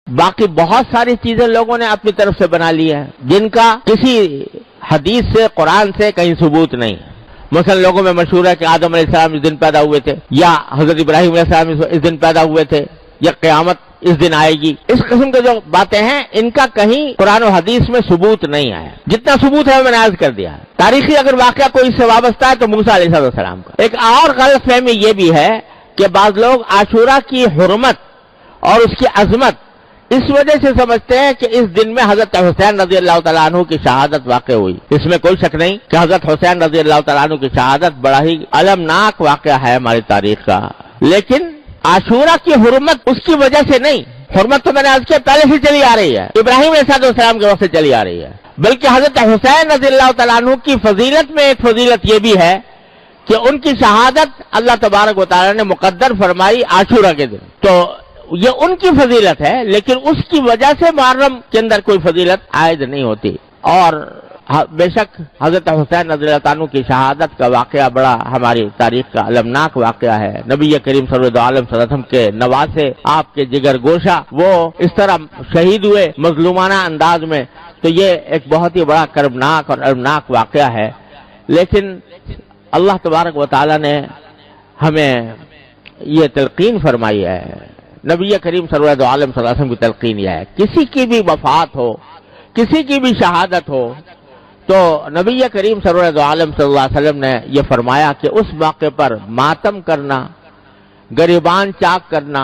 باقی بہت ساری چیزیں لوگوں نے اپنی طرف سے بنا لی ہیں جن کا کسی حدیث سے قرآن سے کہیں ثبوت نہیں ہے۔ مثلا لوگوں میں مشہور ہے کہ آدم علیہ السلام اس دن پیدا ہوئے تھے، یا حضرت ابراہیم علیہ السلام اس دن پیدا ہوئے تھے، یا قیامت اس دن آئے گی۔ اس قسم کے جو باتیں ہیں ان کا کہیں قرآن و حدیث میں ثبوت نہیں ہے۔ جتنا ثبوت ہے میں نے عرض کر دیا ہے۔ تاریخی اگر واقعہ کوئی اس سے وابستہ ہے تو موسیٰ علیہ السلام کا۔ ایک اور غلط فہمی یہ بھی ہے کہ بعض لوگ عاشورہ کی حرمت اور اس کی عظمت اس وجہ سے سمجھتے ہیں کہ اس دن میں حضرت حسین رضی اللہ تعالیٰ عنہ کی شہادت واقع ہوئی۔ اس میں کوئی شک نہیں کہ حضرت حسین رضی اللہ تعالیٰ عنہ کی شہادت بڑا ہی المناک واقعہ ہے ہماری تاریخ کا، لیکن عاشورہ کی حرمت اس کی وجہ سے نہیں۔ حرمت تو میں نے عرض کیا پہلے سے چلی آ رہی ہے، ابراہیم علیہ السلام کے وقت سے چلی آ رہی ہے، بلکہ حضرت حسین رضی اللہ تعالیٰ عنہ کی فضیلت میں ایک فضیلت یہ بھی ہے کہ ان کی شہادت اللہ تبارک و تعالیٰ نے مقدر فرمائی عاشورہ کے دن، تو یہ ان کی فضیلت ہے، لیکن اس کی وجہ سے محرم کے اندر کوئی فضیلت عائد نہیں ہوتی۔ اور بے شک حضرت حسین رضی اللہ عنہ کی شہادت کا واقعہ بڑا ہماری تاریخ کا المناک واقعہ ہے۔ نبی کریم سرور عالم صلی اللہ علیہ وسلم کے نواسے، آپ کے جگر گوشہ، وہ اس طرح شہید ہوئے مظلومانہ انداز میں، تو یہ ایک بہت ہی بڑا کربناک اور المناک واقعہ ہے۔ لیکن اللہ تبارک و تعالیٰ نے ہمیں یہ تلقین فرمائی ہے، نبی کریم سرور عالم صلی اللہ علیہ وسلم کی تلقین یہ ہے، کسی کی بھی وفات ہو، کسی کی بھی شہادت ہو، تو نبی کریم سرور عالم صلی اللہ علیہ وسلم نے یہ فرمایا کہ اس موقع پر ماتم کرنا، گریبان چاک کرنا،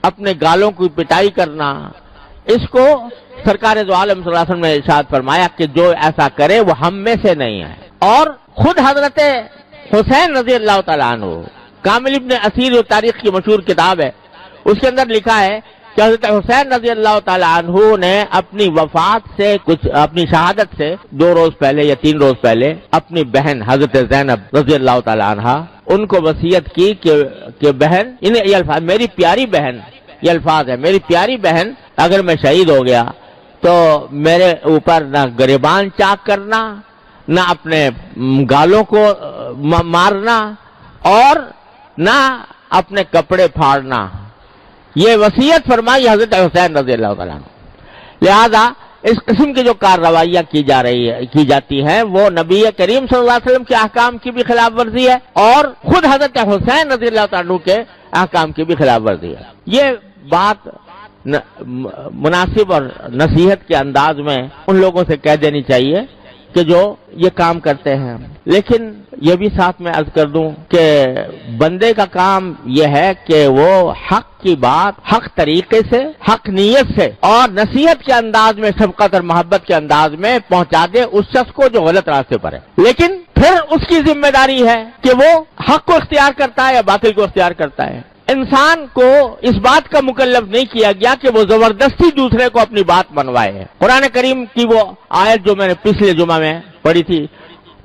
اپنے گالوں کی پٹائی کرنا، اس کو سرکار دو عالم صلی اللہ علیہ وسلم نے ارشاد فرمایا کہ جو ایسا کرے وہ ہم میں سے نہیں ہے۔ اور خود حضرت حسین رضی اللہ تعالیٰ عنہ، کامل ابن اسیر جو تاریخ کی مشہور کتاب ہے، اس کے اندر لکھا ہے کہ حضرت حسین رضی اللہ تعالیٰ عنہ نے اپنی وفات سے اپنی شہادت سے 2 روز پہلے یا 3 روز پہلے اپنی بہن حضرت زینب رضی اللہ تعالیٰ عنہ ان کو وصیت کی کہ بہن، یہ الفاظ میری پیاری بہن، یہ الفاظ ہے، میری پیاری بہن اگر میں شہید ہو گیا تو میرے اوپر نہ گریبان چاک کرنا، نہ اپنے گالوں کو مارنا، اور نہ اپنے کپڑے پھاڑنا۔ یہ وصیت فرمائی حضرت حسین رضی اللہ تعالیٰ عنہ۔ لہذا اس قسم کی جو کارروائیاں کی جاتی ہیں وہ نبی کریم صلی اللہ علیہ وسلم کے احکام کی بھی خلاف ورزی ہے، اور خود حضرت حسین رضی اللہ تعالیٰ عنہ کے احکام کی بھی خلاف ورزی ہے۔ یہ بات مناسب اور نصیحت کے انداز میں ان لوگوں سے کہہ دینی چاہیے کہ جو یہ کام کرتے ہیں۔ لیکن یہ بھی ساتھ میں عرض کر دوں کہ بندے کا کام یہ ہے کہ وہ حق کی بات حق طریقے سے، حق نیت سے اور نصیحت کے انداز میں، شفقت اور محبت کے انداز میں پہنچا دے اس شخص کو جو غلط راستے پر ہے۔ لیکن پھر اس کی ذمہ داری ہے کہ وہ حق کو اختیار کرتا ہے یا باطل کو اختیار کرتا ہے۔ انسان کو اس بات کا مکلف نہیں کیا گیا کہ وہ زبردستی دوسرے کو اپنی بات منوائے۔ قرآن کریم کی وہ آیت جو میں نے پچھلے جمعہ میں پڑھی تھی،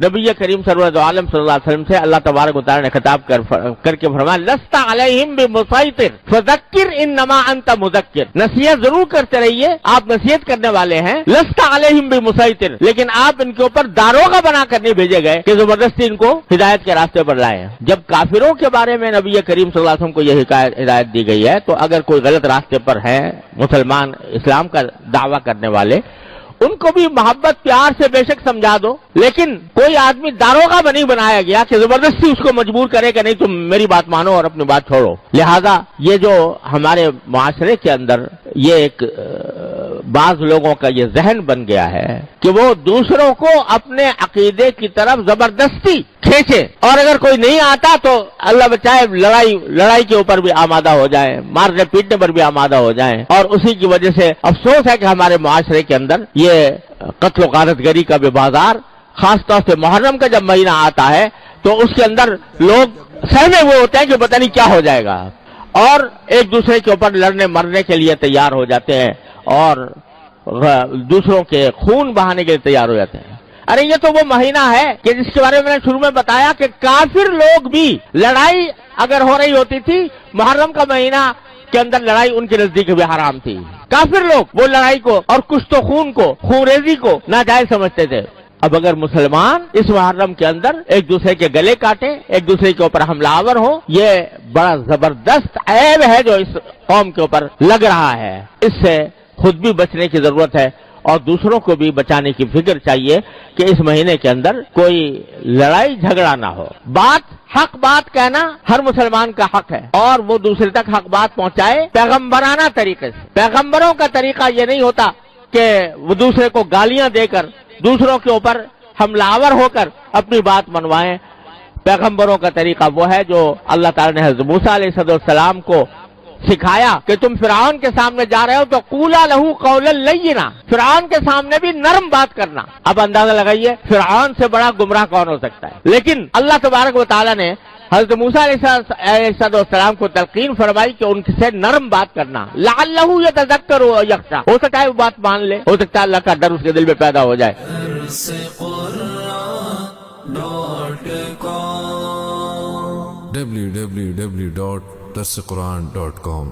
نبی کریم سرور عالم صلی اللہ علیہ وسلم سے اللہ تبارک و تعالی نے خطاب کر کے فرمایا لست علیہم بمسیطر فذکر انما انت مذکر، نصیحت ضرور کرتے رہیے، آپ نصیحت کرنے والے ہیں، لست علیہم بمسیطر، لیکن آپ ان کے اوپر داروغہ بنا کر نہیں بھیجے گئے کہ زبردستی ان کو ہدایت کے راستے پر لائیں۔ جب کافروں کے بارے میں نبی کریم صلی اللہ علیہ وسلم کو یہ ہدایت دی گئی ہے تو اگر کوئی غلط راستے پر ہے مسلمان، اسلام کا دعویٰ کرنے والے، ان کو بھی محبت پیار سے بے شک سمجھا دو، لیکن کوئی آدمی داروغہ نہیں بنایا گیا کہ زبردستی اس کو مجبور کرے کہ نہیں تم میری بات مانو اور اپنی بات چھوڑو۔ لہذا یہ جو ہمارے معاشرے کے اندر یہ ایک بعض لوگوں کا یہ ذہن بن گیا ہے کہ وہ دوسروں کو اپنے عقیدے کی طرف زبردستی کھینچے، اور اگر کوئی نہیں آتا تو اللہ بچائے لڑائی کے اوپر بھی آمادہ ہو جائے، مارنے پیٹنے پر بھی آمادہ ہو جائیں، اور اسی کی وجہ سے افسوس ہے کہ ہمارے معاشرے کے اندر یہ قتل و غارت گری کا بھی بازار، خاص طور سے محرم کا جب مہینہ آتا ہے تو اس کے اندر لوگ سہمے ہوئے ہوتے ہیں کہ پتہ نہیں کیا ہو جائے گا، اور ایک دوسرے کے اوپر لڑنے مرنے کے لیے تیار ہو جاتے ہیں اور دوسروں کے خون بہانے کے لیے تیار ہو جاتے ہیں۔ ارے یہ تو وہ مہینہ ہے کہ جس کے بارے میں نے شروع میں بتایا کہ کافر لوگ بھی، لڑائی اگر ہو رہی ہوتی تھی محرم کا مہینہ کے اندر، لڑائی ان کے نزدیک بھی حرام تھی۔ کافر لوگ وہ لڑائی کو اور کشت و خون کو، خون ریزی کو ناجائز سمجھتے تھے۔ اب اگر مسلمان اس محرم کے اندر ایک دوسرے کے گلے کاٹے، ایک دوسرے کے اوپر حملہ آور ہو، یہ بڑا زبردست عیب ہے جو اس قوم کے اوپر لگ رہا ہے۔ اس سے خود بھی بچنے کی ضرورت ہے اور دوسروں کو بھی بچانے کی فکر چاہیے کہ اس مہینے کے اندر کوئی لڑائی جھگڑا نہ ہو۔ حق بات کہنا ہر مسلمان کا حق ہے اور وہ دوسرے تک حق بات پہنچائے پیغمبرانہ طریقے سے۔ پیغمبروں کا طریقہ یہ نہیں ہوتا کہ وہ دوسرے کو گالیاں دے کر دوسروں کے اوپر حملہ آور ہو کر اپنی بات منوائیں۔ پیغمبروں کا طریقہ وہ ہے جو اللہ تعالی نے حضرت موسیٰ علیہ السلام کو سکھایا کہ تم فرعون کے سامنے جا رہے ہو تو قولا لہو قولا لینا، فرعون کے سامنے بھی نرم بات کرنا۔ اب اندازہ لگائیے فرعون سے بڑا گمراہ کون ہو سکتا ہے؟ لیکن اللہ تبارک و تعالیٰ نے حضرت موسیٰ علیہ السلام کو تلقین فرمائی کہ ان سے نرم بات کرنا، لعلہ یتذکر و یخشی، ہو سکتا ہے وہ بات مان لے، ہو سکتا ہے اللہ کا ڈر اس کے دل میں پیدا ہو جائے۔ www.darsequran.com